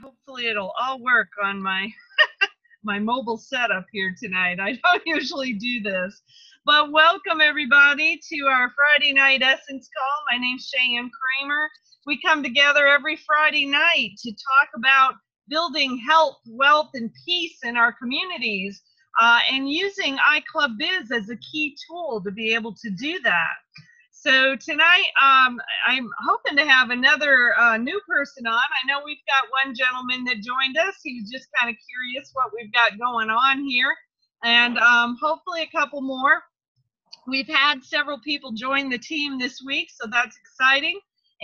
Hopefully it'll all work on my my mobile setup here tonight. I don't usually do this. But welcome everybody to our Friday night Essence Call. My name's Cheyenne Kramer. We come together every Friday night to talk about building health, wealth, and peace in our communities and using iClub Biz as a key tool to be able to do that. So tonight, I'm hoping to have another new person on. I know we've got one gentleman that joined us. He was just kind of curious what we've got going on here, and hopefully a couple more. We've had several people join the team this week, so that's exciting.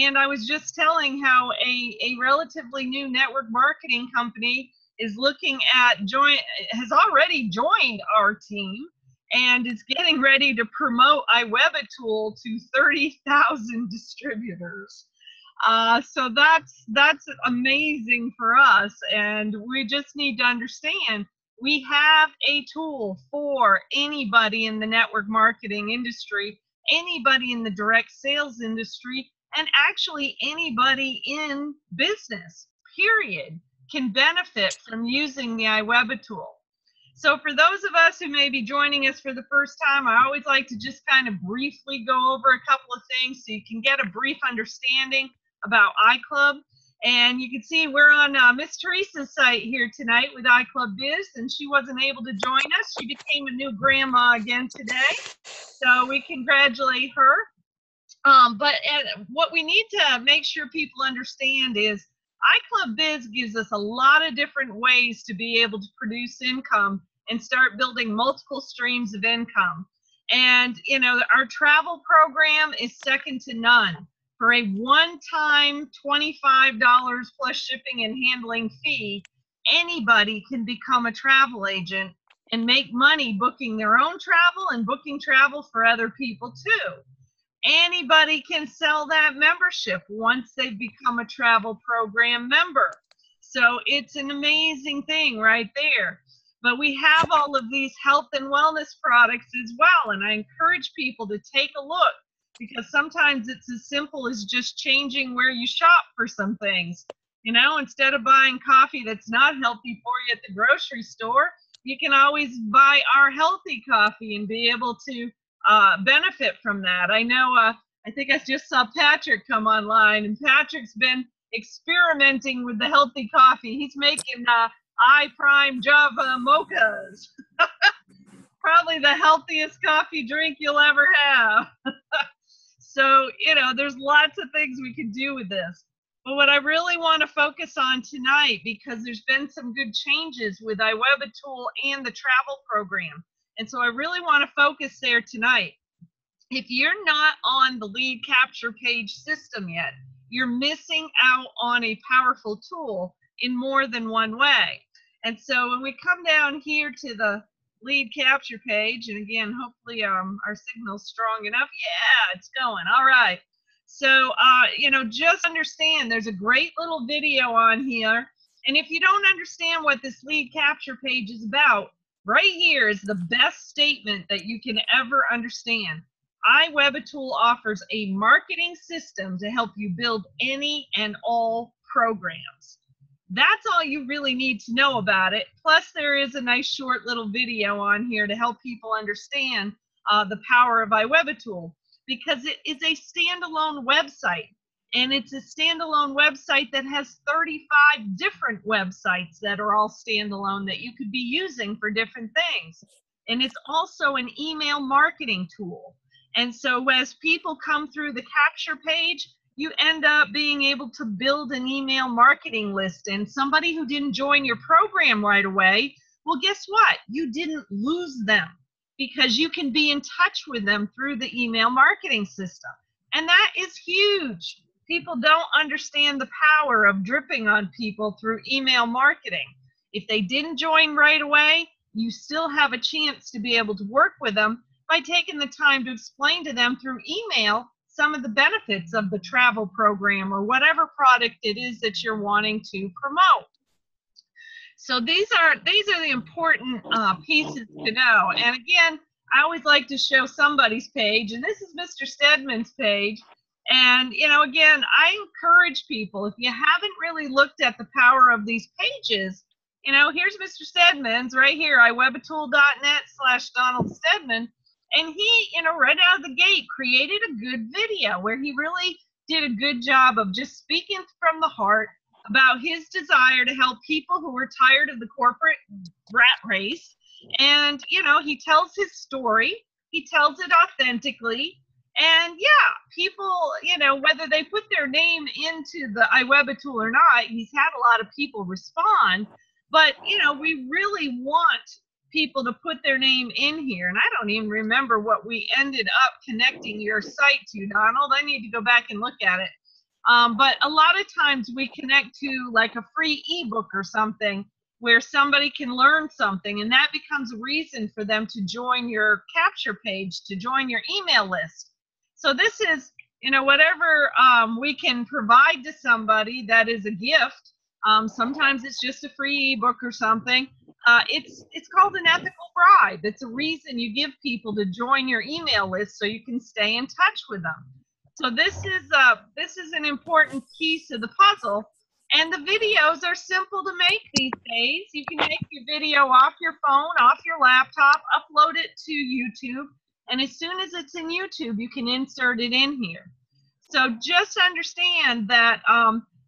And I was just telling how a relatively new network marketing company is looking at has already joined our team and is getting ready to promote iWebatool to 30,000 distributors. So that's amazing for us, and we just need to understand we have a tool for anybody in the network marketing industry, anybody in the direct sales industry, and actually anybody in business, period, can benefit from using the iWebatool. So for those of us who may be joining us for the first time, I always like to just kind of briefly go over a couple of things so you can get a brief understanding about iClub. And you can see we're on Miss Teresa's site here tonight with iClub Biz, and she wasn't able to join us. She became a new grandma again today, so we congratulate her. But what we need to make sure people understand is iClub Biz gives us a lot of different ways to be able to produce income and start building multiple streams of income. And, you know, our travel program is second to none. For a one-time $25 plus shipping and handling fee, anybody can become a travel agent and make money booking their own travel and booking travel for other people too. Anybody can sell that membership once they've become a travel program member. So it's an amazing thing right there. But we have all of these health and wellness products as well, and I encourage people to take a look, because sometimes it's as simple as just changing where you shop for some things. You know, instead of buying coffee that's not healthy for you at the grocery store, you can always buy our healthy coffee and be able to benefit from that. I know, I think I just saw Patrick come online, and Patrick's been experimenting with the healthy coffee. He's making iPrime Java mochas. Probably the healthiest coffee drink you'll ever have. So, you know, there's lots of things we can do with this. But what I really want to focus on tonight, because there's been some good changes with iWebatool and the travel program, and so I really want to focus there tonight. If you're not on the lead capture page system yet, you're missing out on a powerful tool in more than one way. And so when we come down here to the lead capture page, and again, hopefully our signal's strong enough. Yeah, it's going. All right. So, you know, just understand there's a great little video on here. And if you don't understand what this lead capture page is about, right here is the best statement that you can ever understand. iWebatool offers a marketing system to help you build any and all programs. That's all you really need to know about it. Plus, there is a nice short little video on here to help people understand the power of iWebatool, because it is a standalone website. And it's a standalone website that has 35 different websites that are all standalone that you could be using for different things. And it's also an email marketing tool. And so as people come through the capture page, you end up being able to build an email marketing list. And somebody who didn't join your program right away, well, guess what? You didn't lose them, because you can be in touch with them through the email marketing system. And that is huge. People don't understand the power of dripping on people through email marketing. If they didn't join right away, you still have a chance to be able to work with them by taking the time to explain to them through email some of the benefits of the travel program or whatever product it is that you're wanting to promote. So these are the important pieces to know. And again, I always like to show somebody's page, and this is Mr. Steadman's page. And, you know, again, I encourage people, if you haven't really looked at the power of these pages, you know, here's Mr. Steadman's right here, iWebatool.net/Donald Steadman. And he, you know, right out of the gate created a good video where he really did a good job of just speaking from the heart about his desire to help people who were tired of the corporate rat race. And, you know, he tells his story, he tells it authentically. And yeah, people, you know, whether they put their name into the iWebatool or not, he's had a lot of people respond. But, you know, we really want people to put their name in here. And I don't even remember what we ended up connecting your site to, Donald. I need to go back and look at it. But a lot of times we connect to like a free ebook or something where somebody can learn something, and that becomes a reason for them to join your capture page, to join your email list. So this is, you know, whatever we can provide to somebody that is a gift. Sometimes it's just a free ebook or something. It's called an ethical bribe. It's a reason you give people to join your email list so you can stay in touch with them. So this is an important piece of the puzzle. And the videos are simple to make these days. You can make your video off your phone, off your laptop, upload it to YouTube. And as soon as it's in YouTube, you can insert it in here. So just understand that,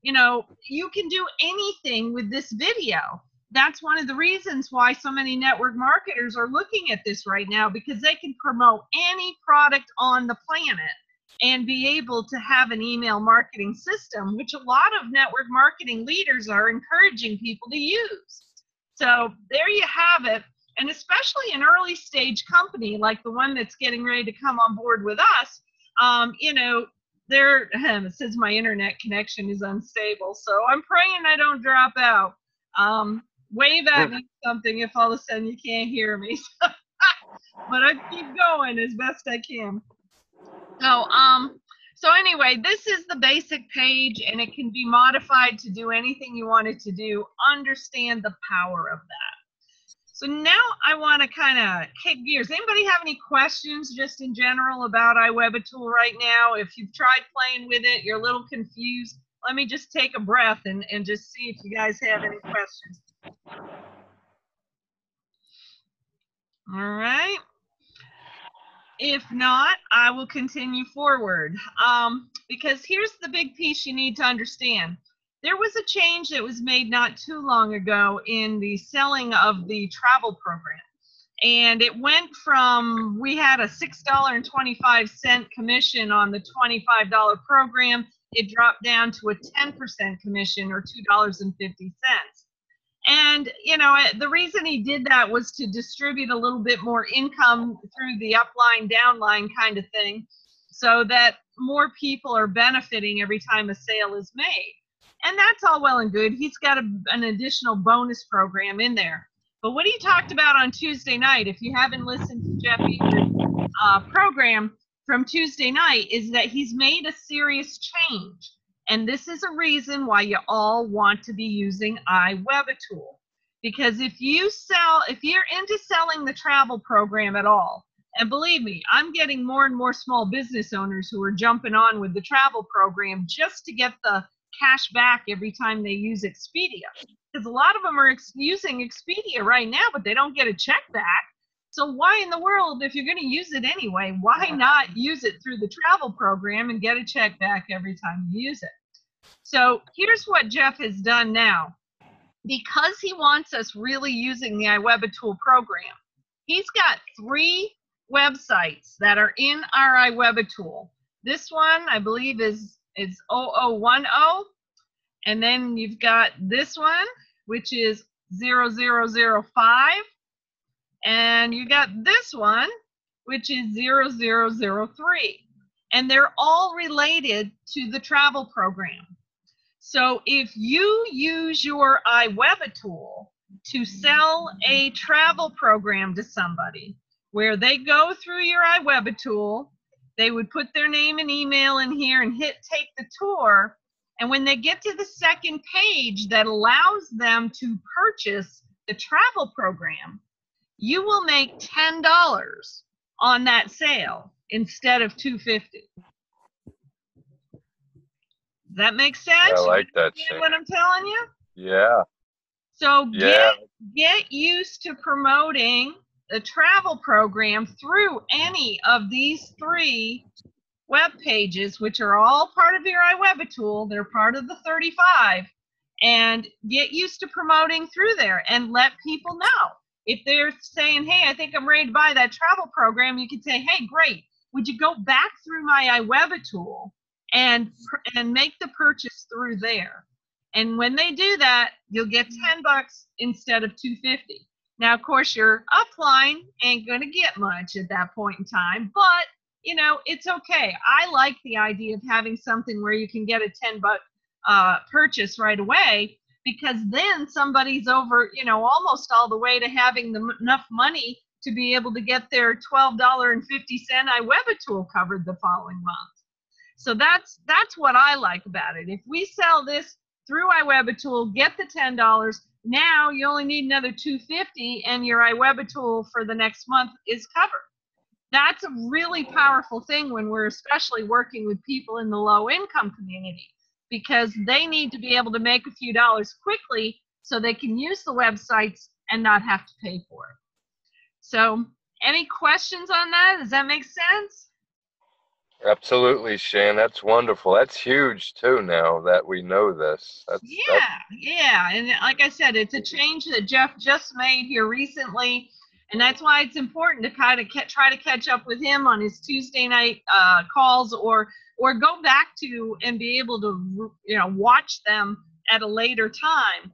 you know, you can do anything with this video. That's one of the reasons why so many network marketers are looking at this right now, because they can promote any product on the planet and be able to have an email marketing system, which a lot of network marketing leaders are encouraging people to use. So there you have it. And especially an early stage company like the one that's getting ready to come on board with us, you know, it says my internet connection is unstable. So I'm praying I don't drop out. Wave at me something if all of a sudden you can't hear me. But I keep going as best I can. So anyway, this is the basic page, and it can be modified to do anything you want it to do. Understand the power of that. So now I want to kind of kick gears. Anybody have any questions just in general about iWebatool right now? If you've tried playing with it, you're a little confused, let me just take a breath and just see if you guys have any questions. All right. If not, I will continue forward, because here's the big piece you need to understand. There was a change that was made not too long ago in the selling of the travel program. And it went from, we had a $6.25 commission on the $25 program. It dropped down to a 10% commission, or $2.50. And, you know, the reason he did that was to distribute a little bit more income through the upline, downline kind of thing, so that more people are benefiting every time a sale is made. And that's all well and good. He's got an additional bonus program in there. But what he talked about on Tuesday night, if you haven't listened to Jeff Eater's program from Tuesday night, is that he's made a serious change. And this is a reason why you all want to be using iWebatool. Because if you're into selling the travel program at all, and believe me, I'm getting more and more small business owners who are jumping on with the travel program just to get the cash back every time they use Expedia. Because a lot of them are using Expedia right now, but they don't get a check back. So why in the world, if you're going to use it anyway, why not use it through the travel program and get a check back every time you use it? So here's what Jeff has done now. Because he wants us really using the iWebatool program, he's got 3 websites that are in our iWebatool. This one, I believe, is 0010. And then you've got this one, which is 0005. And you got this one, which is 0003. And they're all related to the travel program. So if you use your iWebatool to sell a travel program to somebody, where they go through your iWebatool, they would put their name and email in here and hit take the tour. And when they get to the second page that allows them to purchase the travel program, you will make $10 on that sale instead of $2.50. Does that make I sense? You like that, understand Shane. what I'm telling you? Yeah. So Yeah. get used to promoting the travel program through any of these 3 web pages, which are all part of your iWebatool. They're part of the 35, and get used to promoting through there and let people know. If they're saying, hey, I think I'm ready to buy that travel program, you can say, hey, great, would you go back through my iWebatool and make the purchase through there? And when they do that, you'll get $10 instead of $2.50. Now, of course, your upline ain't going to get much at that point in time, but you know, it's okay. I like the idea of having something where you can get a $10 purchase right away, because then somebody's over, you know, almost all the way to having enough money to be able to get their $12.50 iWebatool covered the following month. So that's what I like about it. If we sell this through iWebatool, get the $10, now you only need another $2.50 and your iWebatool for the next month is covered. That's a really powerful thing when we're especially working with people in the low income community, because they need to be able to make a few dollars quickly so they can use the websites and not have to pay for it. So any questions on that? Does that make sense? Absolutely, Shane. That's wonderful. That's huge too now that we know this. Yeah. And like I said, it's a change that Jeff just made here recently. And that's why it's important to kind of try to catch up with him on his Tuesday night calls, or go back to and be able to, you know, watch them at a later time,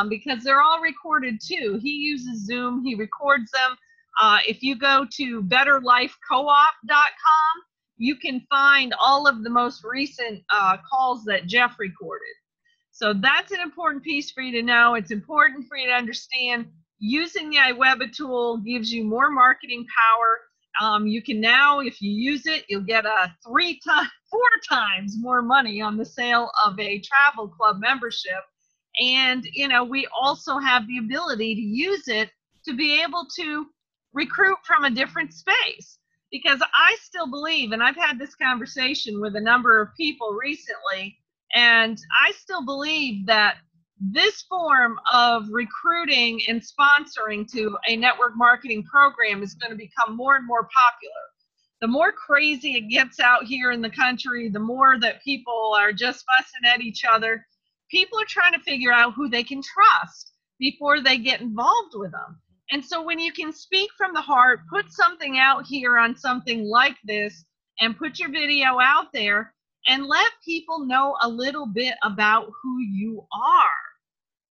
because they're all recorded too. He uses Zoom. He records them. If you go to betterlifecoop.com, you can find all of the most recent calls that Jeff recorded. So that's an important piece for you to know. It's important for you to understand using the iWebatool gives you more marketing power. You can now, if you use it, you'll get 4 times more money on the sale of a travel club membership. And, you know, we also have the ability to use it to be able to recruit from a different space. Because I still believe, and I've had this conversation with a number of people recently, and I still believe that this form of recruiting and sponsoring to a network marketing program is going to become more and more popular. The more crazy it gets out here in the country, the more that people are just fussing at each other. People are trying to figure out who they can trust before they get involved with them. And so when you can speak from the heart, put something out here on something like this, and put your video out there and let people know a little bit about who you are,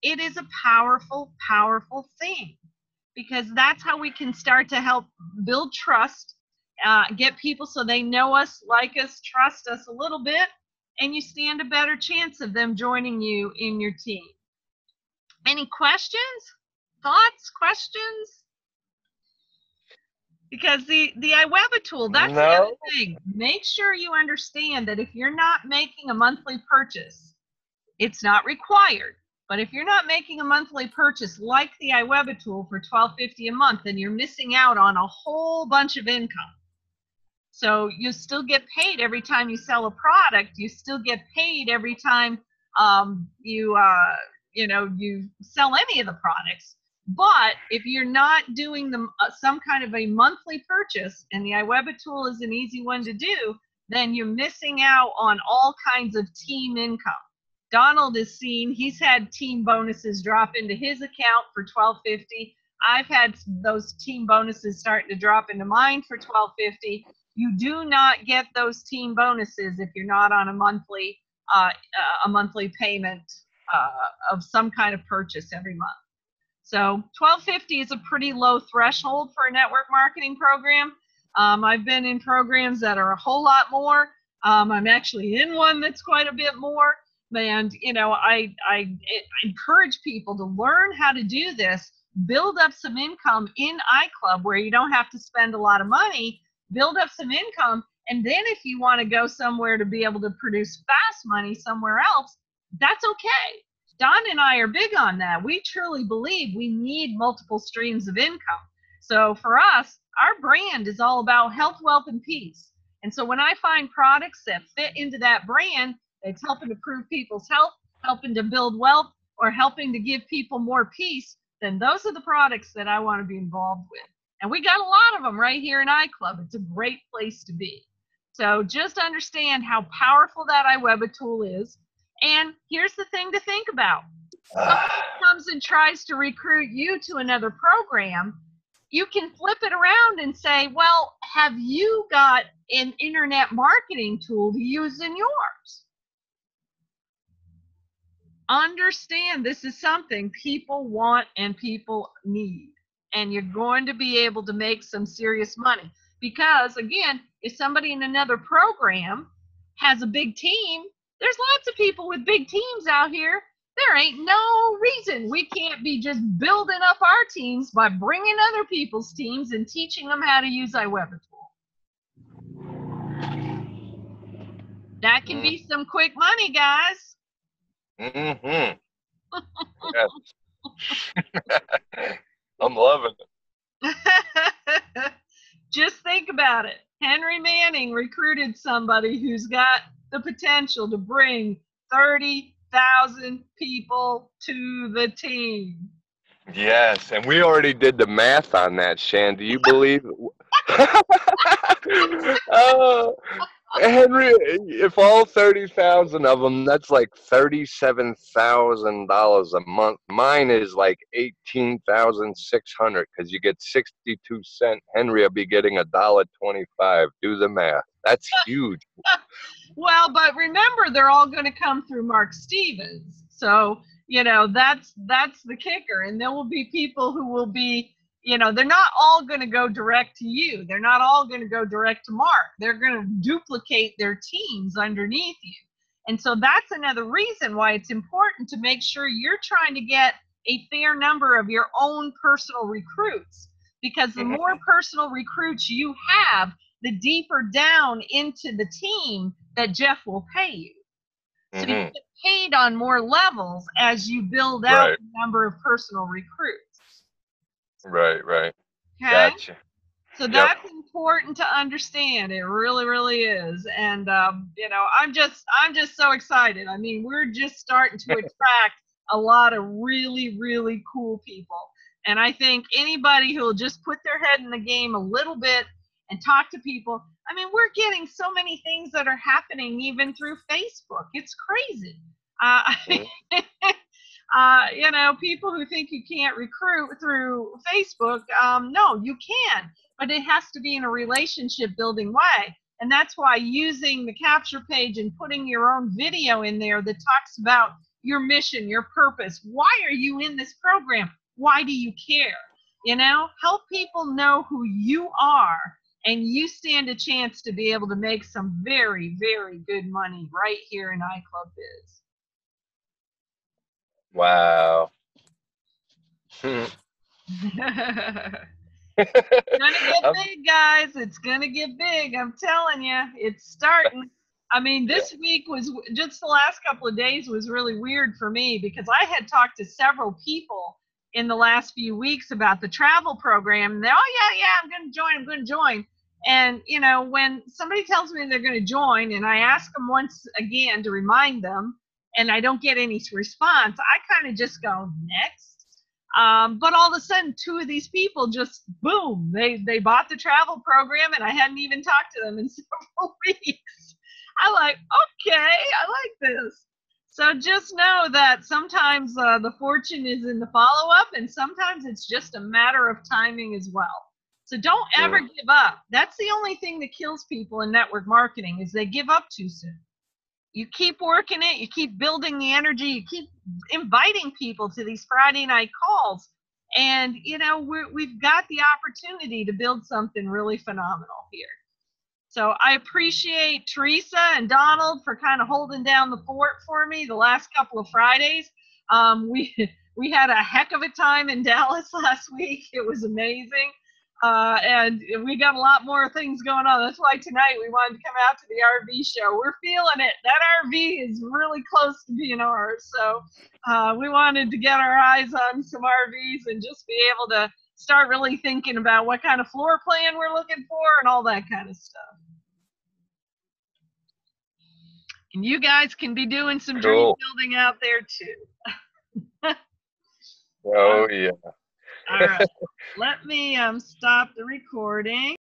it is a powerful, powerful thing, because that's how we can start to help build trust, get people so they know us, like us, trust us a little bit, and you stand a better chance of them joining you in your team. Any questions? Thoughts, questions? Because the iWebatool, that's the other thing. Make sure you understand that if you're not making a monthly purchase, it's not required. But if you're not making a monthly purchase like the iWebatool for $12.50 a month, then you're missing out on a whole bunch of income. So you still get paid every time you sell a product. You still get paid every time you sell any of the products. But if you're not doing some kind of a monthly purchase, and the iWebatool is an easy one to do, then you're missing out on all kinds of team income. Donald has seen, he's had team bonuses drop into his account for $12.50. I've had those team bonuses starting to drop into mine for $12.50. You do not get those team bonuses if you're not on a monthly payment of some kind of purchase every month. So $12.50 is a pretty low threshold for a network marketing program. I've been in programs that are a whole lot more. I'm actually in one that's quite a bit more. And, you know, I encourage people to learn how to do this, build up some income in iClub where you don't have to spend a lot of money, build up some income, and then if you want to go somewhere to be able to produce fast money somewhere else, that's okay. Don and I are big on that. We truly believe we need multiple streams of income. So for us, our brand is all about health, wealth, and peace. And so when I find products that fit into that brand, it's helping to improve people's health, helping to build wealth, or helping to give people more peace, then those are the products that I want to be involved with. And we got a lot of them right here in iClub. It's a great place to be. So just understand how powerful that iWebatool is. And here's the thing to think about. Somebody comes and tries to recruit you to another program, you can flip it around and say, well, have you got an internet marketing tool to use in yours? Understand this is something people want and people need. And you're going to be able to make some serious money. Because, again, if somebody in another program has a big team, there's lots of people with big teams out here. There ain't no reason we can't be just building up our teams by bringing other people's teams and teaching them how to use iWebatool. That can be some quick money, guys. Mm-hmm. Yes. I'm loving it. Just think about it. Henry Manning recruited somebody who's got the potential to bring 30,000 people to the team. Yes, and we already did the math on that, Shan. Do you believe? Henry, if all 30,000 of them, that's like $37,000 a month. Mine is like 18,600 because you get 62 cents. Henry will be getting $1.25. Do the math. That's huge. Well, but remember, they're all going to come through Mark Stevens. So, you know, that's the kicker. And there will be people who will be, you know, they're not all going to go direct to you. They're not all going to go direct to Mark. They're going to duplicate their teams underneath you. And so that's another reason why it's important to make sure you're trying to get a fair number of your own personal recruits. Because the more personal recruits you have, the deeper down into the team that Jeff will pay you. So you get paid on more levels as you build out the number of personal recruits. Right. Okay? Gotcha. So that's important to understand. It really, really is. And you know, I'm just so excited. I mean, we're just starting to attract a lot of really, really cool people. And I think anybody who will just put their head in the game a little bit and talk to people. I mean, we're getting so many things that are happening even through Facebook. It's crazy. You know, people who think you can't recruit through Facebook, no, you can, but it has to be in a relationship building way. And that's why using the capture page and putting your own video in there that talks about your mission, your purpose. Why are you in this program? Why do you care? You know, help people know who you are. And you stand a chance to be able to make some very, very good money right here in iClub Biz. Wow. It's gonna get big, guys. It's gonna get big. I'm telling you, it's starting. I mean, this week was just the last couple of days was really weird for me because I had talked to several people in the last few weeks about the travel program. And I'm going to join. And, you know, when somebody tells me they're going to join and I ask them once again to remind them and I don't get any response, I kind of just go next. But all of a sudden, two of these people just, boom, they bought the travel program and I hadn't even talked to them in several weeks. I'm like, okay, I like this. So just know that sometimes the fortune is in the follow-up and sometimes it's just a matter of timing as well. So don't ever give up. That's the only thing that kills people in network marketing is they give up too soon. You keep working it, you keep building the energy, you keep inviting people to these Friday night calls. And, you know, we've got the opportunity to build something really phenomenal here. So I appreciate Teresa and Donald for kind of holding down the fort for me the last couple of Fridays. We had a heck of a time in Dallas last week. It was amazing. And we got a lot more things going on. That's why tonight we wanted to come out to the RV show. We're feeling it. That RV is really close to being ours. So we wanted to get our eyes on some RVs and just be able to start really thinking about what kind of floor plan we're looking for and all that kind of stuff. And you guys can be doing some dream Cool. building out there too. Oh, yeah. All right. Let me stop the recording.